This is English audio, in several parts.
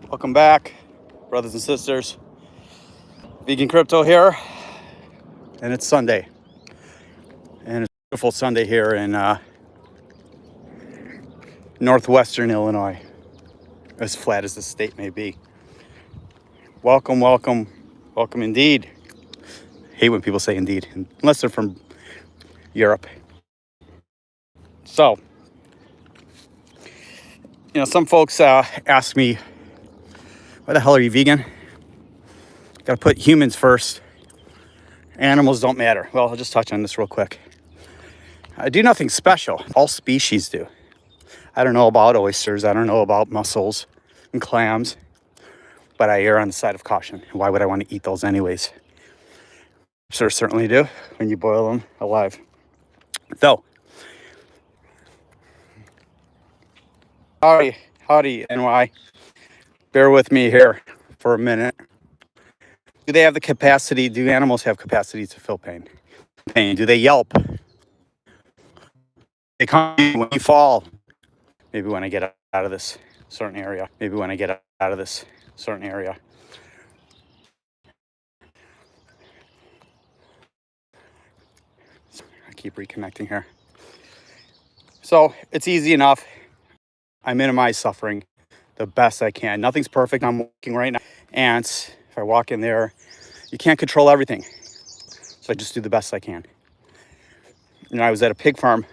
Welcome back, brothers and sisters. Vegan Crypto here, and it's Sunday, and it's a beautiful Sunday here in northwestern Illinois, as flat as the state may be. Welcome, welcome, welcome indeed. Hate when people say indeed, unless they're from Europe. So, some folks ask me, why the hell are you vegan? Gotta put humans first. Animals don't matter. Well, I'll just touch on this real quick. I do nothing special. All species do. I don't know about oysters. I don't know about mussels and clams. But I err on the side of caution. Why would I want to eat those anyways? Certainly do when you boil them alive. So, howdy, NY. Bear with me here for a minute. Do they have the capacity? Do animals have capacity to feel pain? Do they yelp? They come when you fall. Maybe when I get out of this certain area. I keep reconnecting here. So it's easy enough. I minimize suffering the best I can. Nothing's perfect. I'm working right now. Ants, if I walk in there, you can't control everything. So I just do the best I can. I was at a pig farm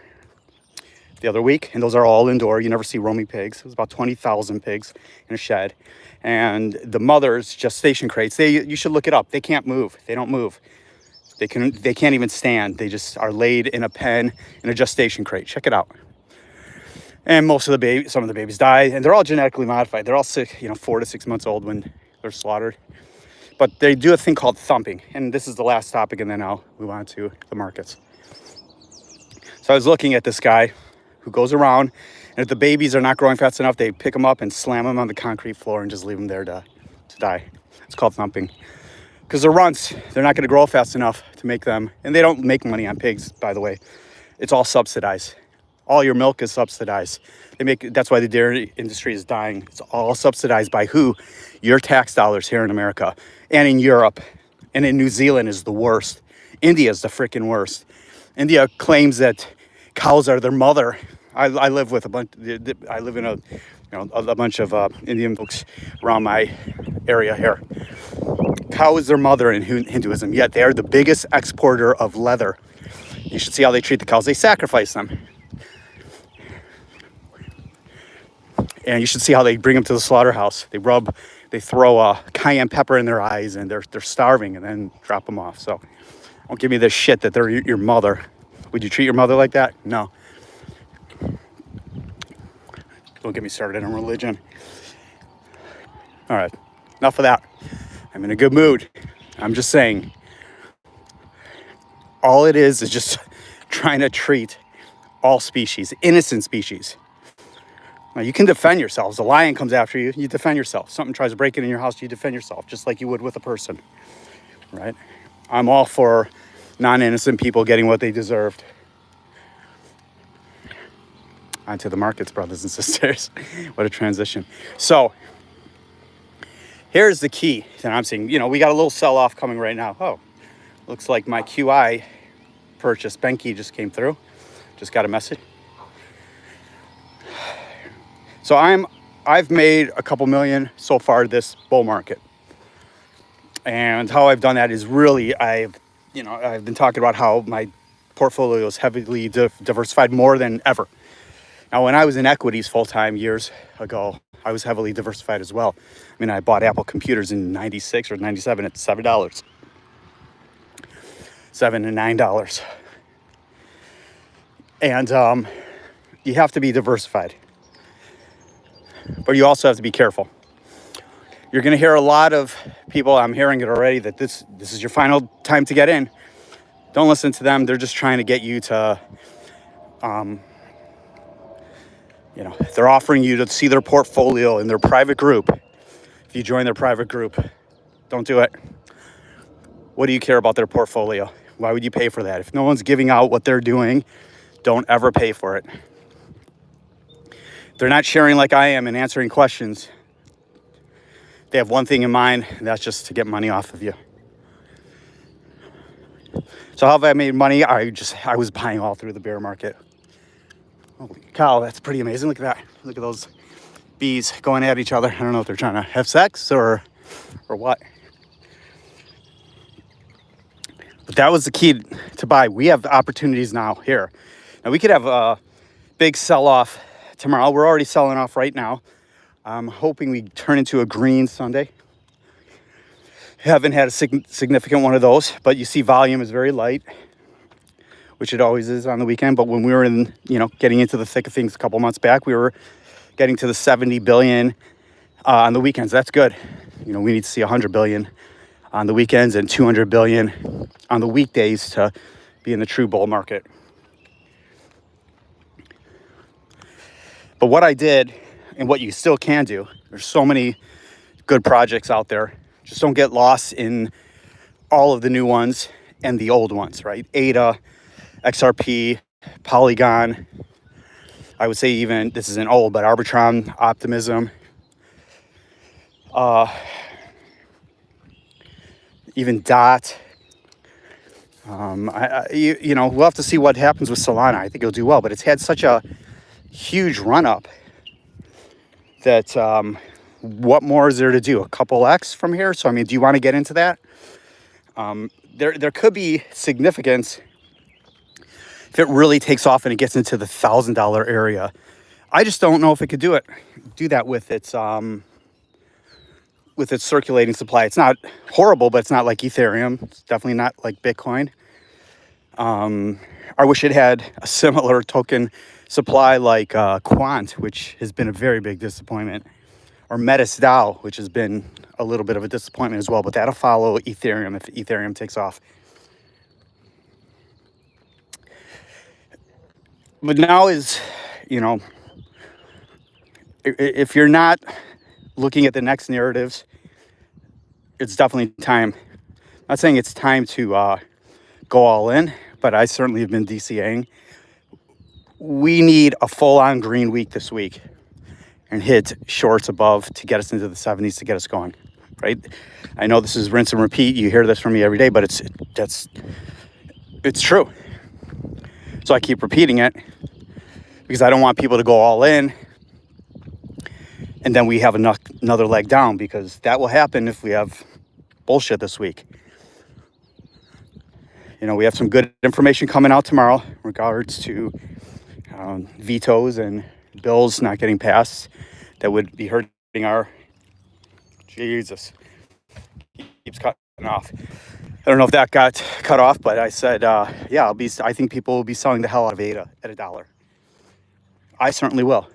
the other week, and those are all indoor. You never see roaming pigs. It was about 20,000 pigs in a shed. And the mother's gestation crates, you should look it up. They can't move. They don't move. They can't even stand. They just are laid in a pen in a gestation crate. Check it out. And some of the babies die, and they're all genetically modified. They're all 4 to 6 months old when they're slaughtered. But they do a thing called thumping. And this is the last topic, and then I'll move on to the markets. So I was looking at this guy who goes around, and if the babies are not growing fast enough, they pick them up and slam them on the concrete floor and just leave them there to die. It's called thumping. Because they're runts, they're not going to grow fast enough to make them. And they don't make money on pigs, by the way. It's all subsidized. All your milk is subsidized. That's why the dairy industry is dying. It's all subsidized by who? Your tax dollars here in America and in Europe. And in New Zealand is the worst. India is the freaking worst. India claims that cows are their mother. I live with a bunch. I live in a bunch of Indian folks around my area here. Cow is their mother in Hinduism. Yet they are the biggest exporter of leather. You should see how they treat the cows. They sacrifice them. And you should see how they bring them to the slaughterhouse. They throw cayenne pepper in their eyes, and they're starving, and then drop them off. So don't give me this shit that they're your mother. Would you treat your mother like that? No. Don't get me started on religion. All right, enough of that. I'm in a good mood. I'm just saying, all it is just trying to treat all species, innocent species. Now, you can defend yourselves. A lion comes after you, you defend yourself. Something tries to break in your house, you defend yourself, just like you would with a person, right? I'm all for non-innocent people getting what they deserved. Onto the markets, brothers and sisters. What a transition. So, here's the key that I'm seeing. We got a little sell-off coming right now. Oh, looks like my QI purchase, Benki, just came through. Just got a message. So I've made a couple million so far this bull market. And how I've done that is really, I've been talking about how my portfolio is heavily diversified more than ever. Now, when I was in equities full-time years ago, I was heavily diversified as well. I mean, I bought Apple computers in 96 or 97 at $7. $7 and $9. And you have to be diversified. But you also have to be careful. You're going to hear a lot of people, I'm hearing it already, that this is your final time to get in. Don't listen to them. They're just trying to get you to, they're offering you to see their portfolio in their private group. If you join their private group, don't do it. What do you care about their portfolio? Why would you pay for that? If no one's giving out what they're doing, don't ever pay for it. They're not sharing like I am and answering questions. they have one thing in mind, and that's just to get money off of you. So how have I made money? I was buying all through the bear market. Holy cow, that's pretty amazing. Look at that. Look at those bees going at each other. I don't know if they're trying to have sex or what. But that was the key to buy. We have opportunities now here. Now we could have a big sell-off tomorrow. We're already selling off right now. I'm hoping we turn into a green Sunday. Haven't had a significant one of those, but you see volume is very light, which it always is on the weekend. But when we were getting into the thick of things a couple months back, we were getting to the 70 billion on the weekends. That's good. We need to see 100 billion on the weekends and 200 billion on the weekdays to be in the true bull market. But what I did, and what you still can do, there's so many good projects out there. Just don't get lost in all of the new ones and the old ones, right? ADA, XRP, Polygon. I would say even, this isn't old, but Arbitrum, Optimism. Even DOT. We'll have to see what happens with Solana. I think it'll do well, but it's had such a huge run up that what more is there to do? A couple X from here? So, do you want to get into that? There could be significance if it really takes off and it gets into the $1,000 area. I just don't know if it could do that with its circulating supply. It's not horrible, but it's not like Ethereum. It's definitely not like Bitcoin. I wish it had a similar token supply like Quant, which has been a very big disappointment, or Metis DAO, which has been a little bit of a disappointment as well, but that'll follow Ethereum if Ethereum takes off. But now is, if you're not looking at the next narratives, it's definitely time. I'm not saying it's time to go all in, but I certainly have been DCAing. We need a full-on green week this week and hit shorts above to get us into the 70s to get us going, right? I know this is rinse and repeat. You hear this from me every day, but it's true. So I keep repeating it because I don't want people to go all in and then we have another leg down, because that will happen if we have bullshit this week. We have some good information coming out tomorrow in regards to vetoes and bills not getting passed that would be hurting our... Jesus. Keeps cutting off. I don't know if that got cut off, but I said, I think people will be selling the hell out of ADA at $1. I certainly will.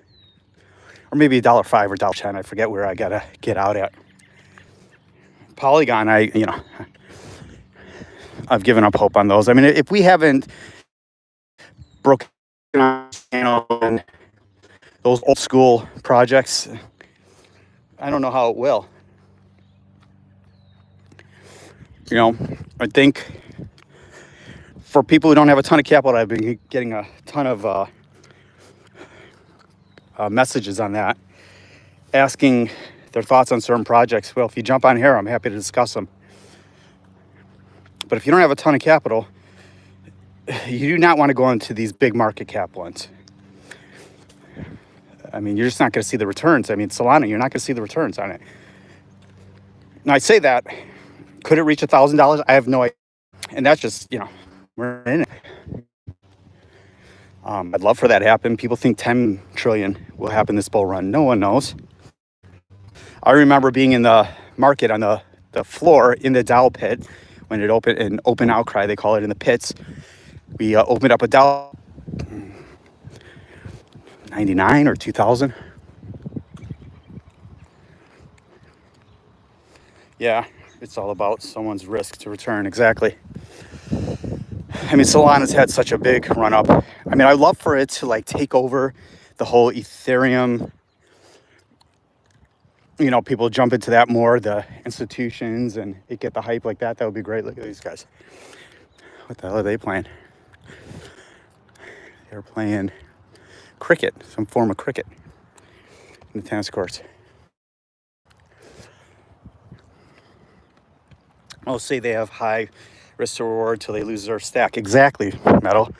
Or maybe $1.05 or $1.10. I forget where I gotta get out at. Polygon, I've given up hope on those. If we haven't broken on those old school projects, I don't know how it will. I think for people who don't have a ton of capital, I've been getting a ton of messages on that, asking their thoughts on certain projects. Well, if you jump on here, I'm happy to discuss them. But if you don't have a ton of capital, you do not want to go into these big market cap ones. You're just not going to see the returns. Solana, you're not going to see the returns on it. Now, I say that. Could it reach $1,000? I have no idea. And that's just, we're in it. I'd love for that to happen. People think 10 trillion will happen this bull run. No one knows. I remember being in the market on the floor in the Dow pit when it opened, an open outcry, they call it, in the pits. We opened up a Dow 99 or 2000. Yeah, it's all about someone's risk to return. Exactly. Solana's had such a big run up. I'd love for it to take over the whole Ethereum. People jump into that more, the institutions, and it get the hype like that. That would be great. Look at these guys. What the hell are they playing? They're playing cricket, some form of cricket in the tennis courts. Oh, say they have high risk to reward till they lose their stack. Exactly, Metal.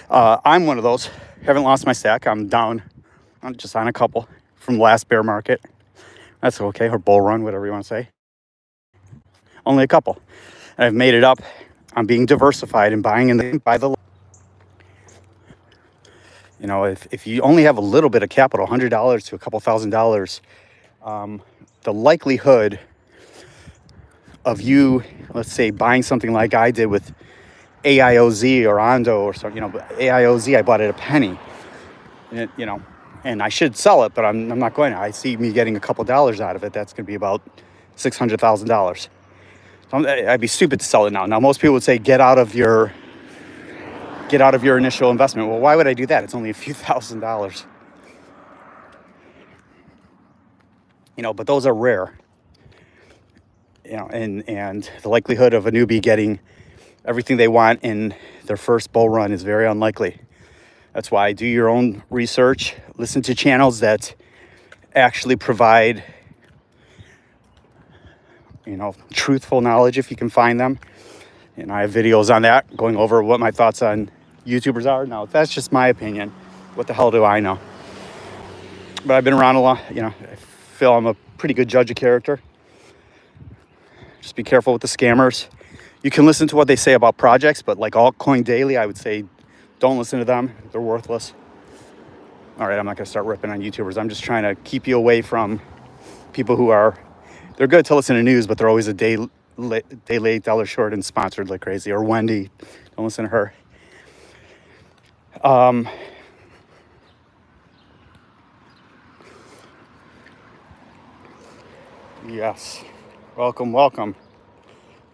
I'm one of those. Haven't lost my stack. I'm down just on a couple from last bear market. That's okay, or bull run, whatever you want to say. Only a couple. And I've made it up. I'm being diversified and buying by the. You know, if you only have a little bit of capital, $100 to a couple $1,000, the likelihood of you, let's say, buying something like I did with AIOZ or Ondo or something, AIOZ, I bought it at a penny, and and I should sell it, but I'm not going to. I see me getting a couple dollars out of it. That's going to be about $600,000. So I'd be stupid to sell it now. Now, most people would say, get out of your initial investment. Well, why would I do that? It's only a few $1,000s. But those are rare. And the likelihood of a newbie getting everything they want in their first bull run is very unlikely. That's why do your own research, listen to channels that actually provide, truthful knowledge if you can find them. And I have videos on that going over what my thoughts on YouTubers are. Now, that's just my opinion. What the hell do I know? But I've been around a lot. I feel I'm a pretty good judge of character. Just be careful with the scammers. You can listen to what they say about projects, but like Altcoin Daily, I would say don't listen to them. They're worthless. All right, I'm not going to start ripping on YouTubers. I'm just trying to keep you away from people who they're good to listen to news, but they're always a day late, dollar short, and sponsored like crazy. Or Wendy, don't listen to her. Yes, welcome.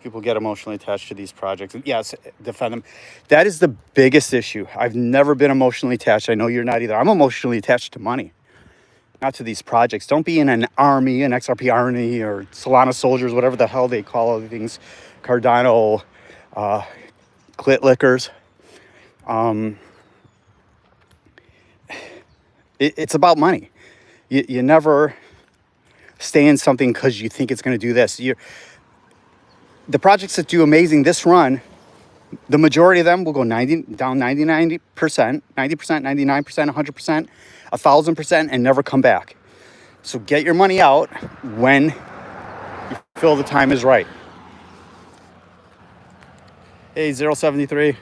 People get emotionally attached to these projects. And yes, defend them. That is the biggest issue. I've never been emotionally attached. I know you're not either. I'm emotionally attached to money, not to these projects. Don't be in an army, an XRP army, or Solana soldiers, whatever the hell they call all things, Cardano, clit lickers. It's about money. You never stay in something because you think it's going to do this. The projects that do amazing this run, the majority of them will go down 99%, 90%, 99%, 100%, 1,000%, and never come back. So get your money out when you feel the time is right. Hey, 073.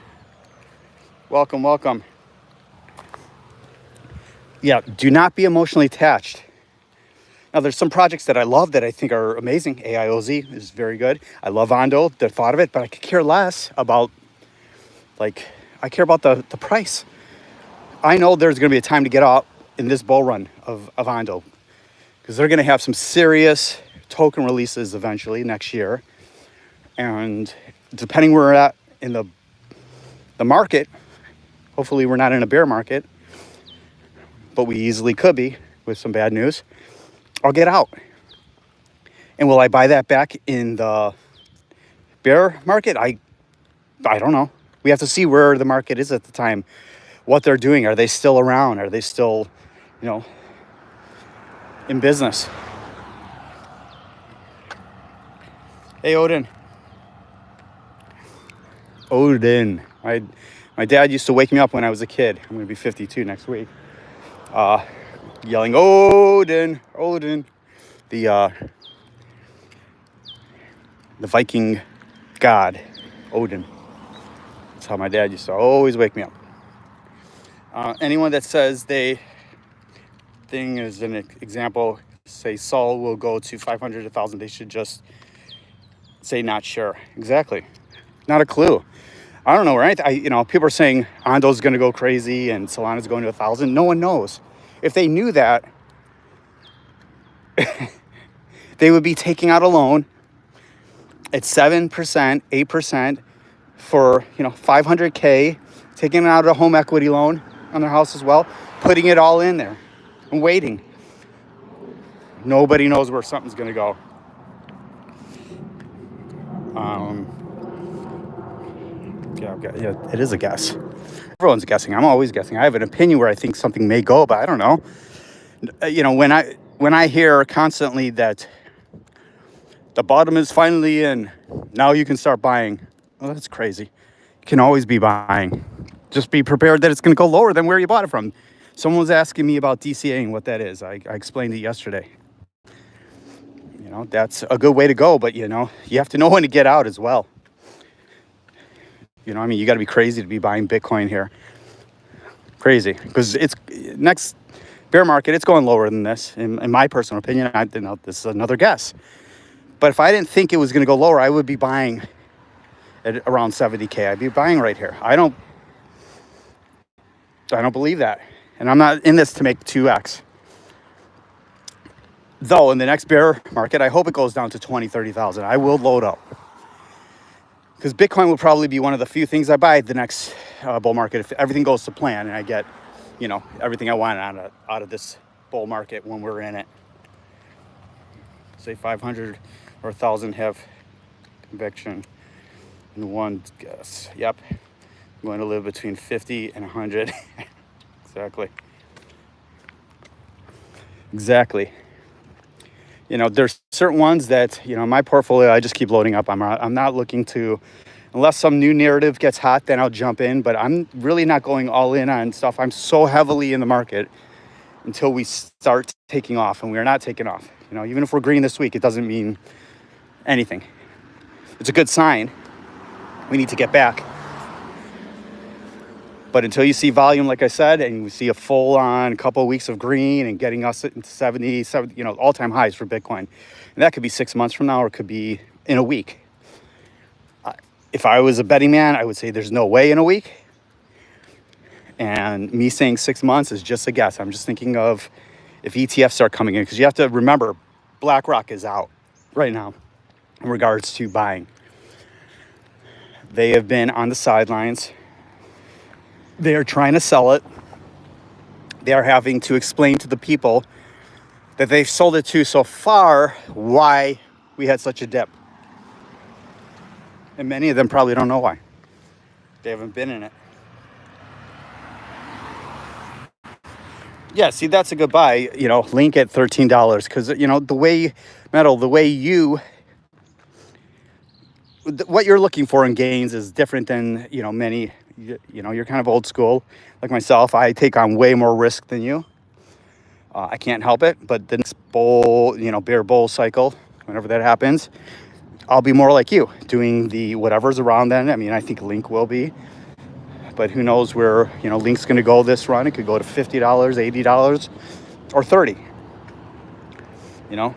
Welcome. Yeah, do not be emotionally attached. Now, there's some projects that I love that I think are amazing. AIOZ is very good. I love Ondo, the thought of it, but I could care less about, I care about the price. I know there's going to be a time to get out in this bull run of Ondo, because they're going to have some serious token releases eventually next year. And depending where we're at in the market, hopefully we're not in a bear market, but we easily could be with some bad news. I'll get out. And will I buy that back in the bear market? I don't know. We have to see where the market is at the time, what they're doing. Are they still around? Are they still, in business? Hey, Odin. My dad used to wake me up when I was a kid. I'm going to be 52 next week. Yelling, Odin, the Viking god, Odin. That's how my dad used to always wake me up. Anyone that says thing is an example, say Sol will go to 500, 1,000, they should just say not sure. Exactly. Not a clue. I don't know where anything, people are saying Ondo's going to go crazy and Solana's going to 1,000. No one knows. If they knew that, they would be taking out a loan at 7%, 8% for, $500K, taking out a home equity loan on their house as well, putting it all in there and waiting. Nobody knows where something's going to go. Yeah, it is a guess. Everyone's guessing. I'm always guessing. I have an opinion where I think something may go, but I don't know. When I hear constantly that The bottom is finally in. Now you can start buying. Well, that's crazy. You can always be buying. Just be prepared that it's going to go lower than where you bought it from. Someone was asking me about DCAing, what that is. I explained it yesterday. You know, that's a good way to go, but you know, you have to know when to get out as well. You know, I mean, you got to be crazy to be buying Bitcoin here. Crazy, because it's next bear market, it's going lower than this. In my personal opinion, I don't know, this is another guess. But if I didn't think it was going to go lower, I would be buying at around 70K. I'd be buying right here. I don't believe that. And I'm not in this to make 2x. Though in the next bear market, I hope it goes down to 20, 30,000. I will load up. Because Bitcoin will probably be one of the few things I buy the next bull market if everything goes to plan and I get, you know, everything I want out of this bull market when we're in it. Say 500 or 1,000 have conviction and one guess. Yep. I'm going to live between 50 and 100. Exactly. You know, there's certain ones that, you know, my portfolio, I just keep loading up. I'm not looking to, unless some new narrative gets hot, then I'll jump in. But I'm really not going all in on stuff. I'm so heavily in the market until we start taking off, and we're not taking off. You know, even if we're green this week, it doesn't mean anything. It's a good sign. We need to get back. But until you see volume, like I said, and you see a full-on couple of weeks of green and getting us into 70, you know, all-time highs for Bitcoin, and that could be 6 months from now, or it could be in a week. If I was a betting man, I would say there's no way in a week. And me saying 6 months is just a guess. I'm just thinking of if ETFs start coming in, because you have to remember, BlackRock is out right now in regards to buying. They have been on the sidelines. They are trying to sell it. They are having to explain to the people that they've sold it to so far why we had such a dip. And many of them probably don't know why. They haven't been in it. Yeah, see, that's a good buy. You know, Link at $13, because, you know, the way what you're looking for in gains is different than, you know, many. You know, you're kind of old school like myself. I take on way more risk than you. I can't help it. But the next bull, you know, bear bull cycle, whenever that happens, I'll be more like you, doing the whatever's around then. I mean, I think Link will be. But who knows where, you know, Link's going to go this run. It could go to $50, $80, or $30. You know?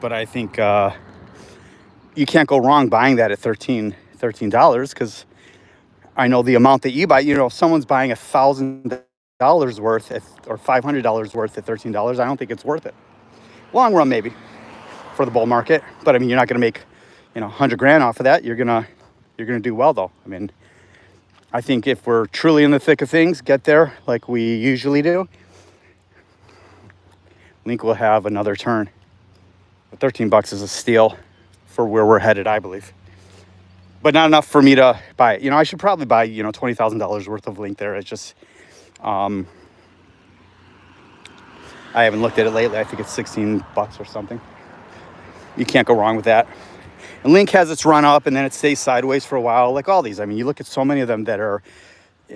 But I think you can't go wrong buying that at $13 because I know the amount that you buy. You know, if someone's buying $1,000 worth or $500 worth at $13, I don't think it's worth it. Long run maybe for the bull market, but I mean, you're not going to make, you know, 100 grand off of that. You're gonna do well though. I mean, I think if we're truly in the thick of things, get there like we usually do, Link will have another turn. But $13 is a steal for where we're headed, I believe. But not enough for me to buy it. You know, I should probably buy, you know, $20,000 worth of Link there. It's just, I haven't looked at it lately. I think it's $16 or something. You can't go wrong with that. And Link has its run up and then it stays sideways for a while, like all these. I mean, you look at so many of them that are,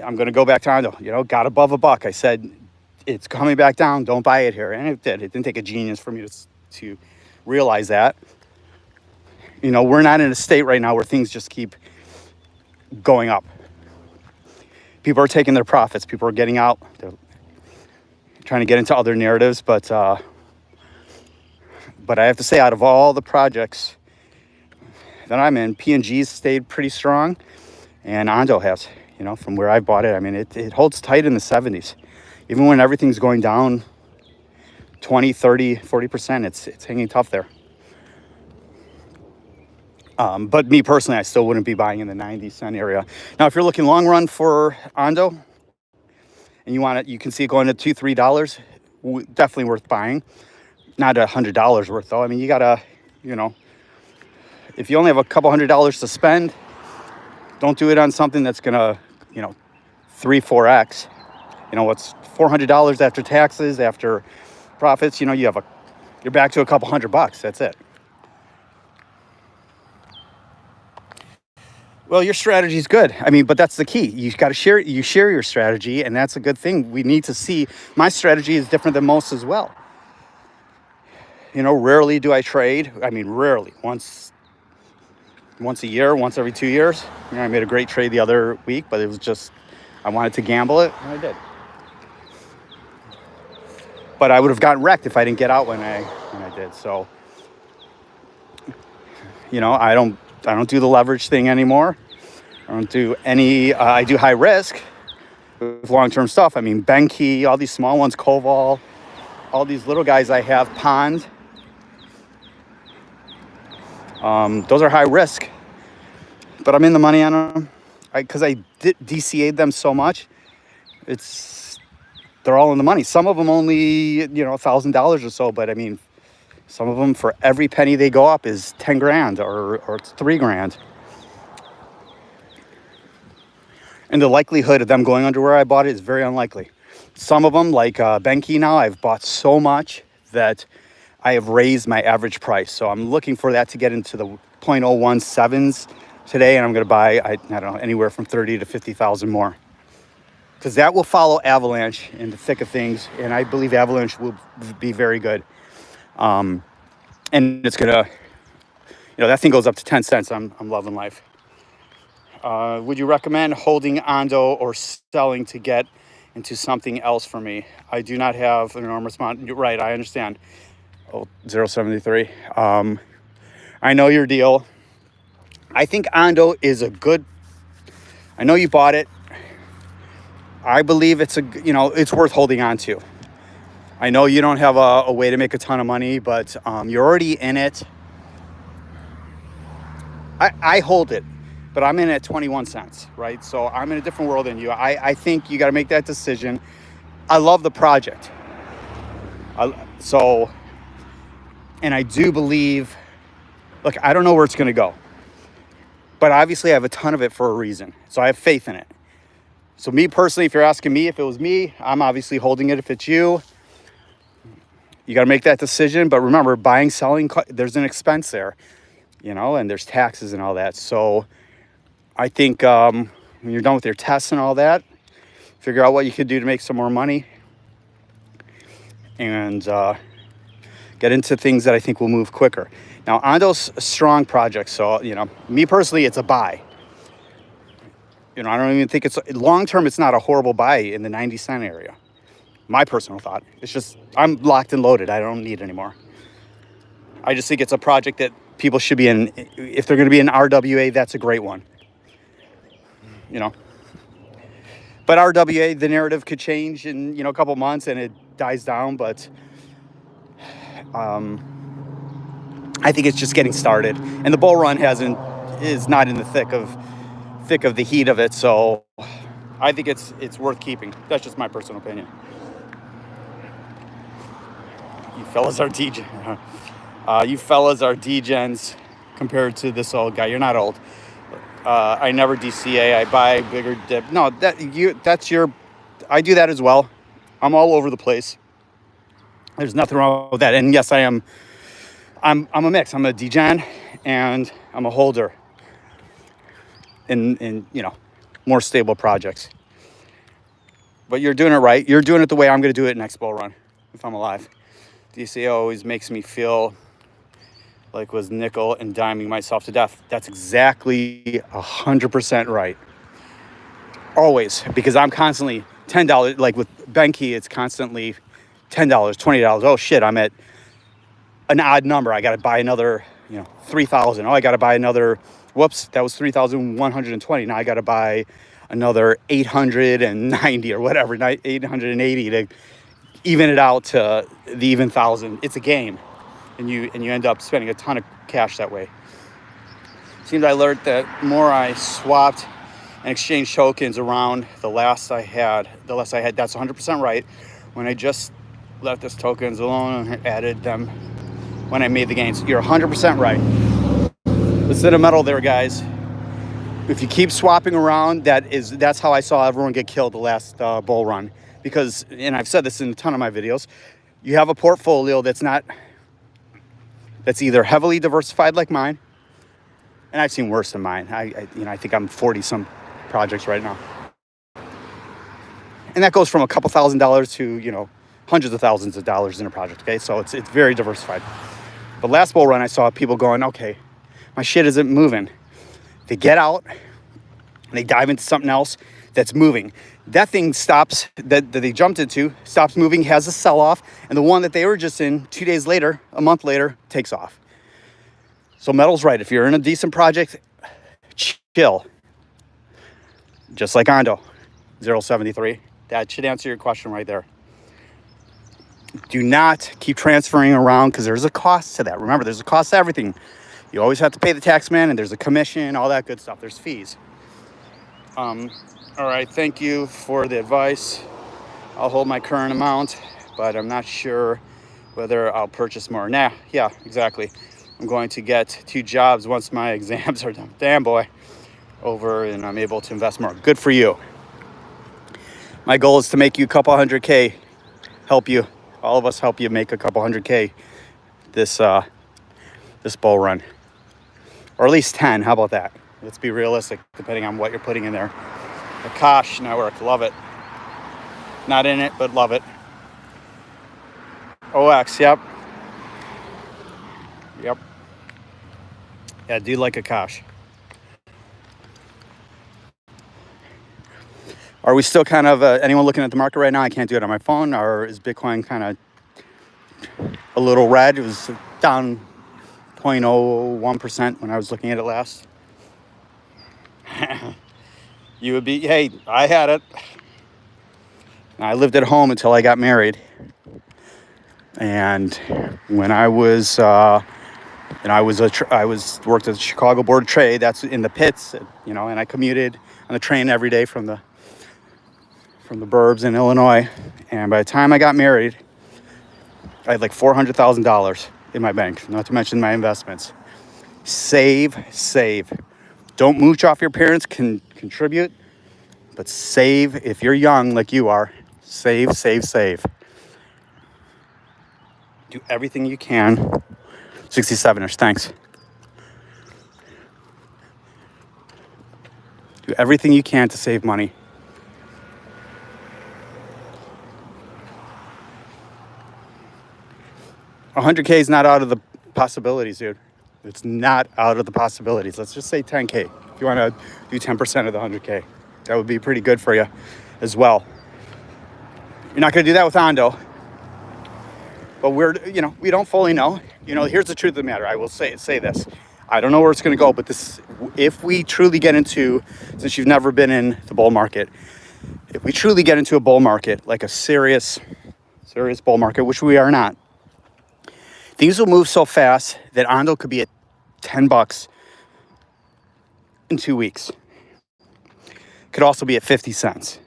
I'm going to go back to Ondo, you know, got above $1. I said, it's coming back down. Don't buy it here. And it did. It didn't take a genius for me to realize that. You know, we're not in a state right now where things just keep going up. People are taking their profits. People are getting out. They're trying to get into other narratives. But I have to say, out of all the projects that I'm in, P&G's stayed pretty strong. And Ondo has, you know, from where I bought it. I mean, it holds tight in the 70s. Even when everything's going down 20, 30, 40%, it's hanging tough there. But me personally, I still wouldn't be buying in the 90-cent area. Now, if you're looking long run for Ondo and you want it, you can see it going to $2, $3, definitely worth buying. Not $100 worth though. I mean, you gotta, you know, if you only have a couple $100 to spend, don't do it on something that's gonna, you know, 3-4x. You know, what's $400 after taxes, after profits? You know, you have you're back to a couple $100. That's it. Well, your strategy is good. I mean, but that's the key. You got to share. You share your strategy, and that's a good thing. We need to see. My strategy is different than most as well. You know, rarely do I trade. I mean, rarely. Once a year, once every 2 years. You know, I made a great trade the other week, but it was just I wanted to gamble it, and I did. But I would have gotten wrecked if I didn't get out when I did. So, you know, I don't do the leverage thing anymore. I don't do any. I do high risk with long-term stuff. I mean, Benki, all these small ones, Koval, all these little guys I have, Pond. Those are high risk, but I'm in the money on them because I DCA'd them so much. They're all in the money. Some of them only, $1,000 or so, but I mean, some of them for every penny they go up is 10 grand or it's 3 grand. And the likelihood of them going under where I bought it is very unlikely. Some of them, like Benki now, I've bought so much that I have raised my average price. So I'm looking for that to get into the 0.017s today, and I'm going to buy, I don't know, anywhere from 30 to 50,000 more. Because that will follow Avalanche in the thick of things, and I believe Avalanche will be very good. And it's going to, that thing goes up to 10 cents. I'm loving life. Would you recommend holding Ondo or selling to get into something else for me? I do not have an enormous amount. You're right, I understand. 073. I know your deal. I think Ondo is a good. I know you bought it. I believe it's it's worth holding on to. I know you don't have a way to make a ton of money, but you're already in it. I hold it, but I'm in at 21 cents, right? So I'm in a different world than you. I think you got to make that decision. I love the project. And I do believe, look, I don't know where it's going to go, but obviously I have a ton of it for a reason. So I have faith in it. So me personally, if you're asking me, if it was me, I'm obviously holding it. If it's you, you got to make that decision. But remember, buying, selling, there's an expense there, and there's taxes and all that. So I think when you're done with your tests and all that, figure out what you could do to make some more money and get into things that I think will move quicker. Now, Ondo's a strong project. So, me personally, it's a buy. I don't even think it's long-term. It's not a horrible buy in the 90-cent area. My personal thought. It's just, I'm locked and loaded. I don't need anymore. I just think it's a project that people should be in. If they're going to be in RWA, that's a great one. But RWA, the narrative could change in, a couple months and it dies down. But I think it's just getting started. And the bull run is not in the thick of the heat of it, so I think it's worth keeping. That's just my personal opinion. You fellas are degens compared to this old guy. You're not old. I never DCA. I buy bigger dip. No, I do that as well. I'm all over the place. There's nothing wrong with that. And yes, I am. I'm a mix. I'm a degen and I'm a holder. In more stable projects. But you're doing it right. You're doing it the way I'm going to do it next bull run, if I'm alive. DCA always makes me feel like was nickel and diming myself to death. That's exactly 100% right. Always, because I'm constantly $10. Like with Benki, it's constantly $10, $20. Oh shit, I'm at an odd number. I got to buy another, 3,000. Oh, I got to buy another. Whoops, that was 3,120. Now I got to buy another 890 or whatever, 880 to even it out to the even 1,000. It's a game, and you end up spending a ton of cash that way. Seems I learned that more I swapped and exchanged tokens around the less I had. That's 100% right. When I just left this tokens alone and added them when I made the gains, you're 100% right. Let's hit a metal there, guys. If you keep swapping around, that's how I saw everyone get killed the last bull run. Because, and I've said this in a ton of my videos, you have a portfolio that's not that's either heavily diversified like mine, and I've seen worse than mine. I think I'm 40 some projects right now. And that goes from a couple $1,000s to, hundreds of thousands of dollars in a project, okay? So it's very diversified. But last bull run, I saw people going, okay, my shit isn't moving. They get out, and they dive into something else that's moving. That thing stops, that they jumped into, stops moving, has a sell-off, and the one that they were just in 2 days later, a month later, takes off. So Metal's right. If you're in a decent project, chill. Just like Ondo, 073. That should answer your question right there. Do not keep transferring around because there's a cost to that. Remember, there's a cost to everything. You always have to pay the tax man, and there's a commission, all that good stuff. There's fees. All right, thank you for the advice. I'll hold my current amount, but I'm not sure whether I'll purchase more. Yeah, exactly. I'm going to get 2 jobs once my exams are done. Damn, boy. Over, and I'm able to invest more. Good for you. My goal is to make you a couple $100K. Help you. All of us help you make a couple $100K this bull run. Or at least 10. How about that? Let's be realistic, depending on what you're putting in there. Akash Network, love it. Not in it, but love it. OX, yep. Yeah, I do like Akash. Are we still kind of, anyone looking at the market right now? I can't do it on my phone. Or is Bitcoin kind of a little red? It was down 0.01% when I was looking at it last. You would be, hey, I had it. I lived at home until I got married. And when I was, worked at the Chicago Board of Trade. That's in the pits, and I commuted on the train every day from the burbs in Illinois. And by the time I got married, I had like $400,000 in my bank, not to mention my investments. Save. Don't mooch off your parents, contribute, but save. If you're young like you are, save. Do everything you can. 67ers, thanks. Do everything you can to save money. $100K is not out of the possibilities, dude. It's not out of the possibilities. Let's just say 10K. If you want to do 10% of the 100K, that would be pretty good for you as well. You're not going to do that with Ondo, but we don't fully know. Here's the truth of the matter. I will say this. I don't know where it's going to go, but if we truly get into, since you've never been in the bull market, if we truly get into a bull market, like a serious bull market, which we are not, things will move so fast that Ondo could be at $10 in 2 weeks. Could also be at 50 cents.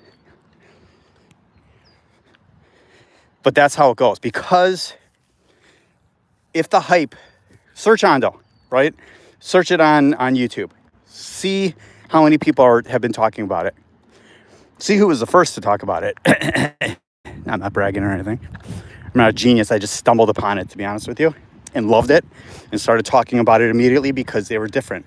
But that's how it goes. Because if the hype, search Ondo, right? Search it on YouTube. See how many people have been talking about it. See who was the first to talk about it. I'm not bragging or anything. I'm not a genius. I just stumbled upon it, to be honest with you, and loved it and started talking about it immediately because they were different.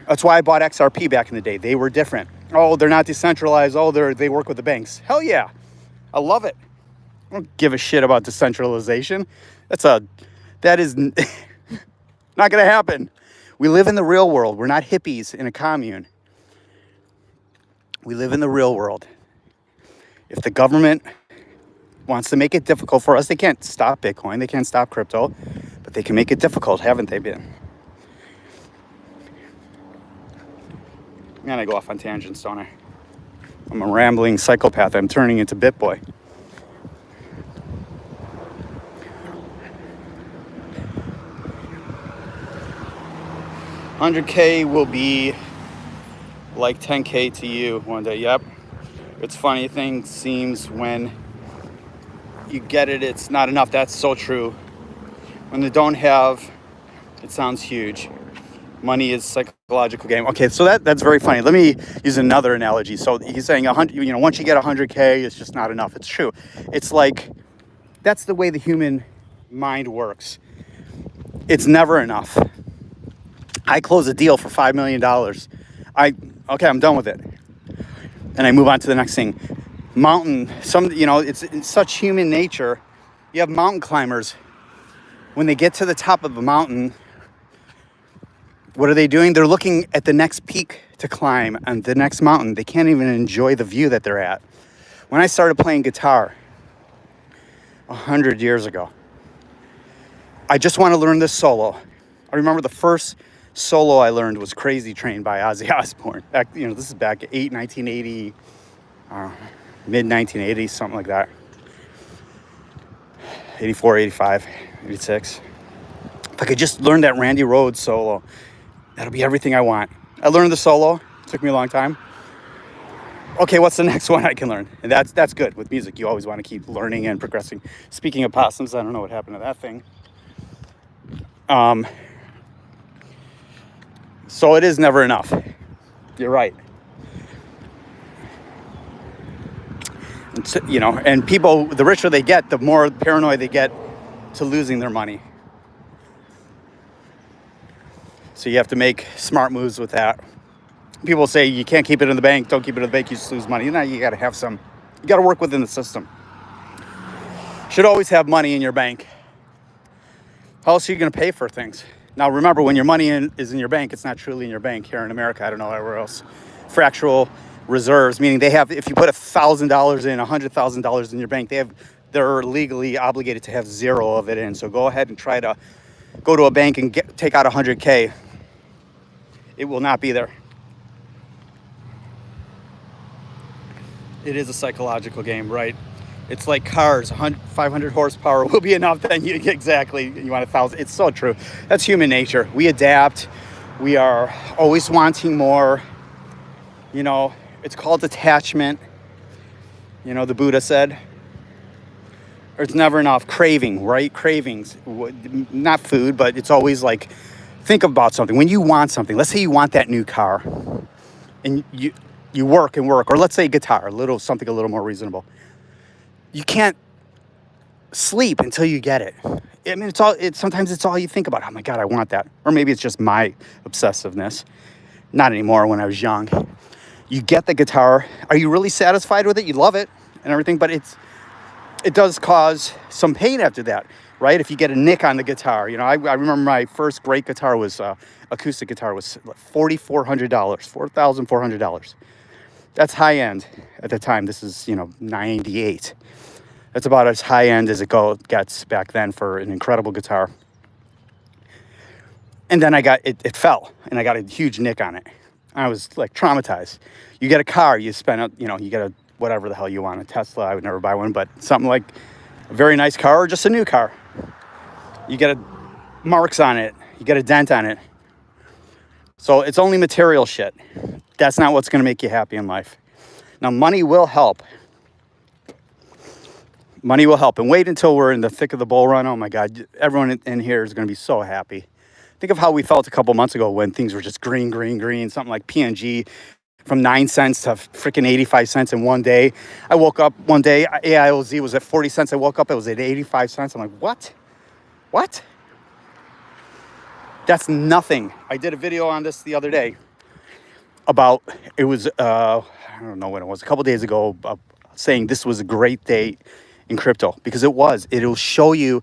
That's why I bought XRP back in the day. They were different. Oh, they're not decentralized. Oh, they work with the banks. Hell yeah. I love it. I don't give a shit about decentralization. That is not going to happen. We live in the real world. We're not hippies in a commune. We live in the real world. If the government wants to make it difficult for us, they can't stop Bitcoin. They can't stop crypto, but they can make it difficult, haven't they been? Man, I go off on tangents, don't I? I'm a rambling psychopath. I'm turning into BitBoy. $100K will be like $10K to you one day. Yep. It's funny, thing seems when you get it, it's not enough. That's so true. When they don't have, it sounds huge. Money is psychological game. Okay, so that's very funny. Let me use another analogy. So he's saying 100. Once you get 100K, it's just not enough. It's true. It's like that's the way the human mind works. It's never enough. I close a deal for $5 million. Okay, I'm done with it. And I move on to the next thing. It's such human nature. You have mountain climbers. When they get to the top of the mountain, what are they doing? They're looking at the next peak to climb and the next mountain. They can't even enjoy the view that they're at. When I started playing guitar 100 years ago, I just want to learn this solo. I remember the first solo I learned was Crazy Train by Ozzy Osbourne. This is back 1980, mid 1980s, something like that. 84, 85, 86. If I could just learn that Randy Rhoads solo, that'll be everything I want. I learned the solo. It took me a long time. Okay, what's the next one I can learn? And that's good. With music, you always want to keep learning and progressing. Speaking of possums, I don't know what happened to that thing. So it is never enough. You're right. And people, the richer they get, the more paranoid they get to losing their money. So you have to make smart moves with that. People say you can't keep it in the bank. Don't keep it in the bank. You just lose money. You got to have some. You got to work within the system. Should always have money in your bank. How else are you going to pay for things? Now, remember, when your money is in your bank, it's not truly in your bank here in America. I don't know everywhere else. Fractional reserves, meaning they have, if you put $1,000 in, $100,000 in your bank, they're legally obligated to have zero of it in. So go ahead and try to go to a bank and take out $100K. It will not be there. It is a psychological game, right? It's like cars, 500 horsepower will be enough. Then you want 1,000. It's so true. That's human nature. We adapt. We are always wanting more. It's called attachment. The Buddha said. It's never enough. Craving, right? Cravings. Not food, but it's always like, think about something. When you want something, let's say you want that new car. And you work and work. Or let's say guitar, something a little more reasonable. You can't sleep until you get it. I mean, sometimes it's all you think about. Oh my God, I want that. Or maybe it's just my obsessiveness. Not anymore when I was young. You get the guitar. Are you really satisfied with it? You love it and everything, but it does cause some pain after that, right? If you get a nick on the guitar. I remember my first great guitar was acoustic guitar was $4,400, $4,400. That's high end at the time. This is, 98. That's about as high end as it gets back then for an incredible guitar. And then it fell and I got a huge nick on it. I was like traumatized. You get a car, you spend you get a whatever the hell you want, a Tesla. I would never buy one, but something like a very nice car or just a new car. You get marks on it. You get a dent on it. So it's only material shit. That's not what's going to make you happy in life. Now, money will help. Money will help. And wait until we're in the thick of the bull run. Oh, my God. Everyone in here is going to be so happy. Think of how we felt a couple months ago when things were just green, green, green. Something like P&G from 9 cents to freaking 85 cents in one day. I woke up one day, AIOZ was at 40 cents. I woke up, it was at 85 cents. I'm like, what? What? That's nothing. I did a video on this the other day about, it was, I don't know when it was, a couple days ago, saying this was a great day in crypto, because it was. It'll show you,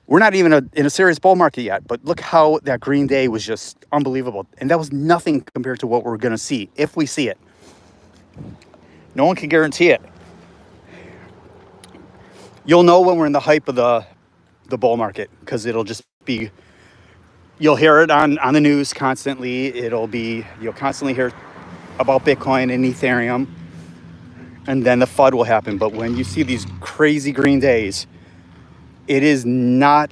we're not even in a serious bull market yet, but look how that green day was just unbelievable. And that was nothing compared to what we're going to see, if we see it. No one can guarantee it. You'll know when we're in the hype of the bull market, because it'll just be, you'll hear it on the news constantly. You'll constantly hear about Bitcoin and Ethereum, and then the FUD will happen. But when you see these crazy green days, it is not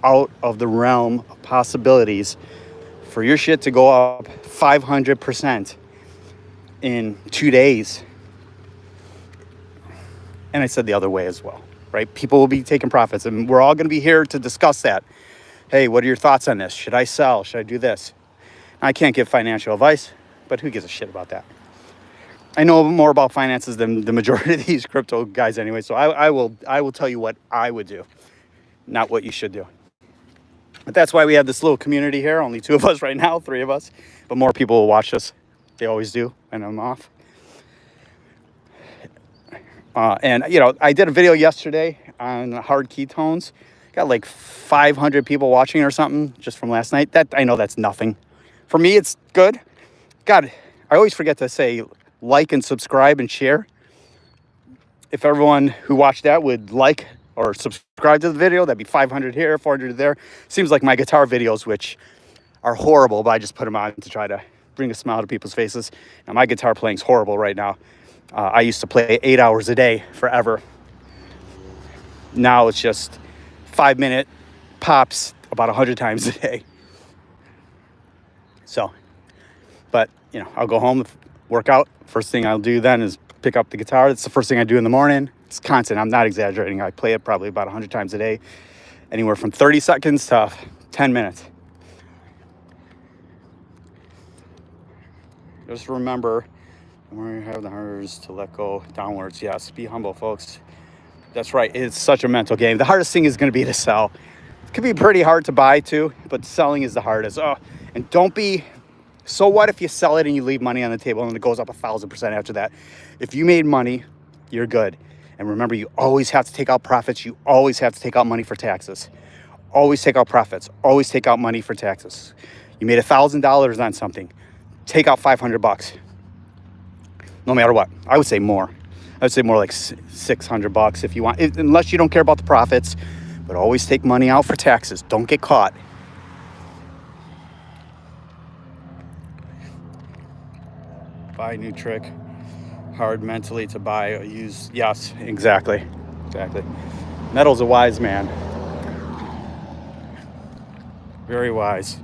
out of the realm of possibilities for your shit to go up 500% in 2 days. And I said the other way as well, right? People will be taking profits, and we're all going to be here to discuss that. Hey, what are your thoughts on this? Should I sell? Should I do this? I can't give financial advice, but who gives a shit about that? I know more about finances than the majority of these crypto guys anyway, so I will tell you what I would do, not what you should do. But that's why we have this little community here. Only 2 of us right now, 3 of us. But more people will watch us. They always do when I'm off. And, you know, I did a video yesterday on hard ketones. Got like 500 people watching or something just from last night. That, I know that's nothing. For me, it's good. God, I always forget to say like and subscribe and share. If everyone who watched that would like or subscribe to the video, that'd be 500 here, 400 there. Seems like my guitar videos, which are horrible, but I just put them on to try to bring a smile to people's faces. Now, my guitar playing's horrible right now. I used to play 8 hours a day forever. Now it's just 5-minute pops about 100 times a day. So, but, you know, I'll go home, work out. First thing I'll do then is pick up the guitar. That's the first thing I do in the morning. It's constant. I'm not exaggerating. I play it probably about 100 times a day, anywhere from 30 seconds to 10 minutes. Just remember, where you have the hardest to let go downwards. Yes, be humble, folks. That's right. It's such a mental game. The hardest thing is going to be to sell. It can be pretty hard to buy too, but selling is the hardest. Oh, and don't be, so what if you sell it and you leave money on the table and it goes up 1,000% after that? If you made money, you're good. And remember, you always have to take out profits. You always have to take out money for taxes. Always take out profits. Always take out money for taxes. You made $1,000 on something. Take out $500. No matter what. I would say more. I would say more like $600 if you want, unless you don't care about the profits. But always take money out for taxes. Don't get caught. Buy a new trick. Hard mentally to buy or use. Yes, exactly. Exactly. Metal's a wise man. Very wise.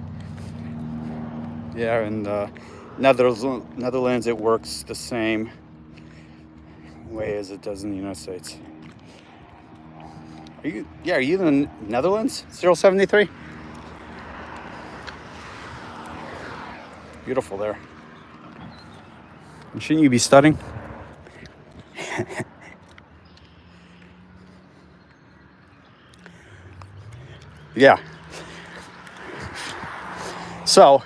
Yeah, and Netherlands, it works the same way as it does in the United States. Are you in the Netherlands? 073? Beautiful there. And shouldn't you be studying? Yeah. So,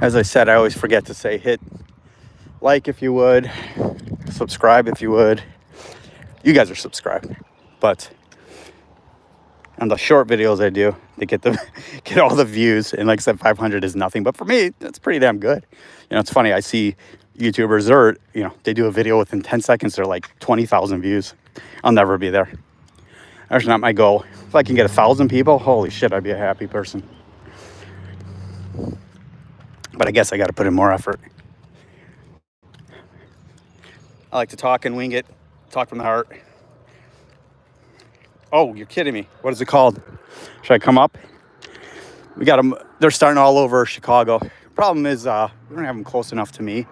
as I said, I always forget to say hit like if you would, subscribe if you would. You guys are subscribed, but on the short videos I do, they get all the views, and like I said, 500 is nothing, but for me, that's pretty damn good. You know, it's funny, I see YouTubers, or, you know, they do a video within 10 seconds, they're like 20,000 views. I'll never be there. That's not my goal. If I can get 1,000 people, holy shit, I'd be a happy person. But I guess I got to put in more effort. I like to talk and wing it, talk from the heart. Oh, you're kidding me. What is it called? Should I come up? We got them. They're starting all over Chicago. Problem is, we don't have them close enough to me.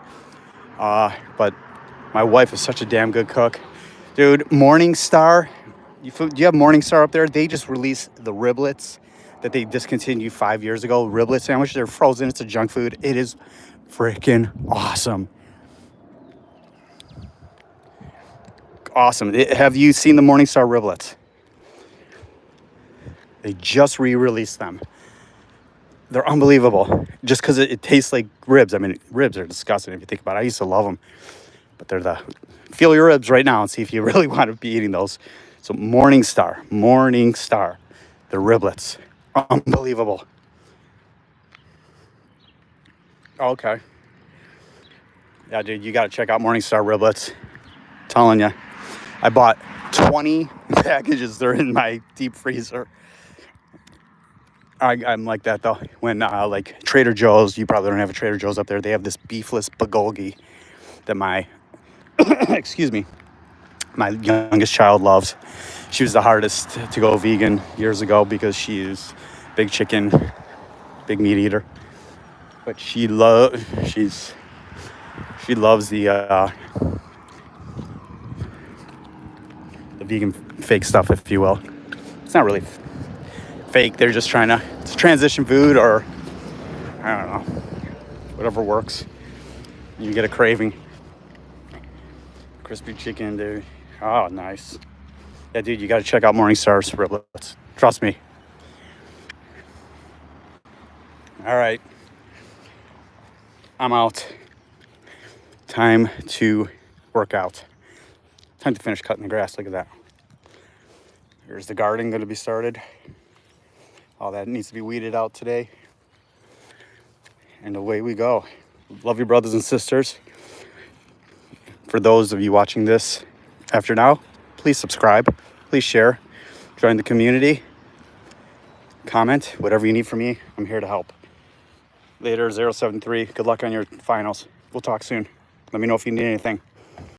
But my wife is such a damn good cook. Dude, Morningstar. Do you have Morningstar up there? They just released the riblets that they discontinued 5 years ago. Riblet sandwich. They're frozen. It's a junk food. It is freaking awesome. Awesome. Have you seen the Morningstar riblets? They just re-released them. They're unbelievable. Just because it tastes like ribs. I mean, ribs are disgusting if you think about it. I used to love them. But they're feel your ribs right now and see if you really want to be eating those. So Morningstar. The riblets. Unbelievable. Okay. Yeah, dude, you got to check out Morningstar riblets. I'm telling you. I bought 20 packages. They're in my deep freezer. I'm like that though. When like Trader Joe's, you probably don't have a Trader Joe's up there. They have this beefless bulgogi that my excuse me, my youngest child loves. She was the hardest to go vegan years ago because she's big chicken, big meat eater. But she loves the vegan fake stuff, if you will. It's not really fake. They're just trying to, it's transition food, or I don't know, whatever works. You get a craving. Crispy chicken, dude. Oh, nice. Yeah, dude, you got to check out Morningstar's riblets. Trust me. All right. I'm out. Time to work out. Time to finish cutting the grass. Look at that. Here's the garden going to be started. All that needs to be weeded out today. And away we go. Love you, brothers and sisters. For those of you watching this after now, please subscribe. Please share. Join the community. Comment. Whatever you need from me, I'm here to help. Later, 073. Good luck on your finals. We'll talk soon. Let me know if you need anything.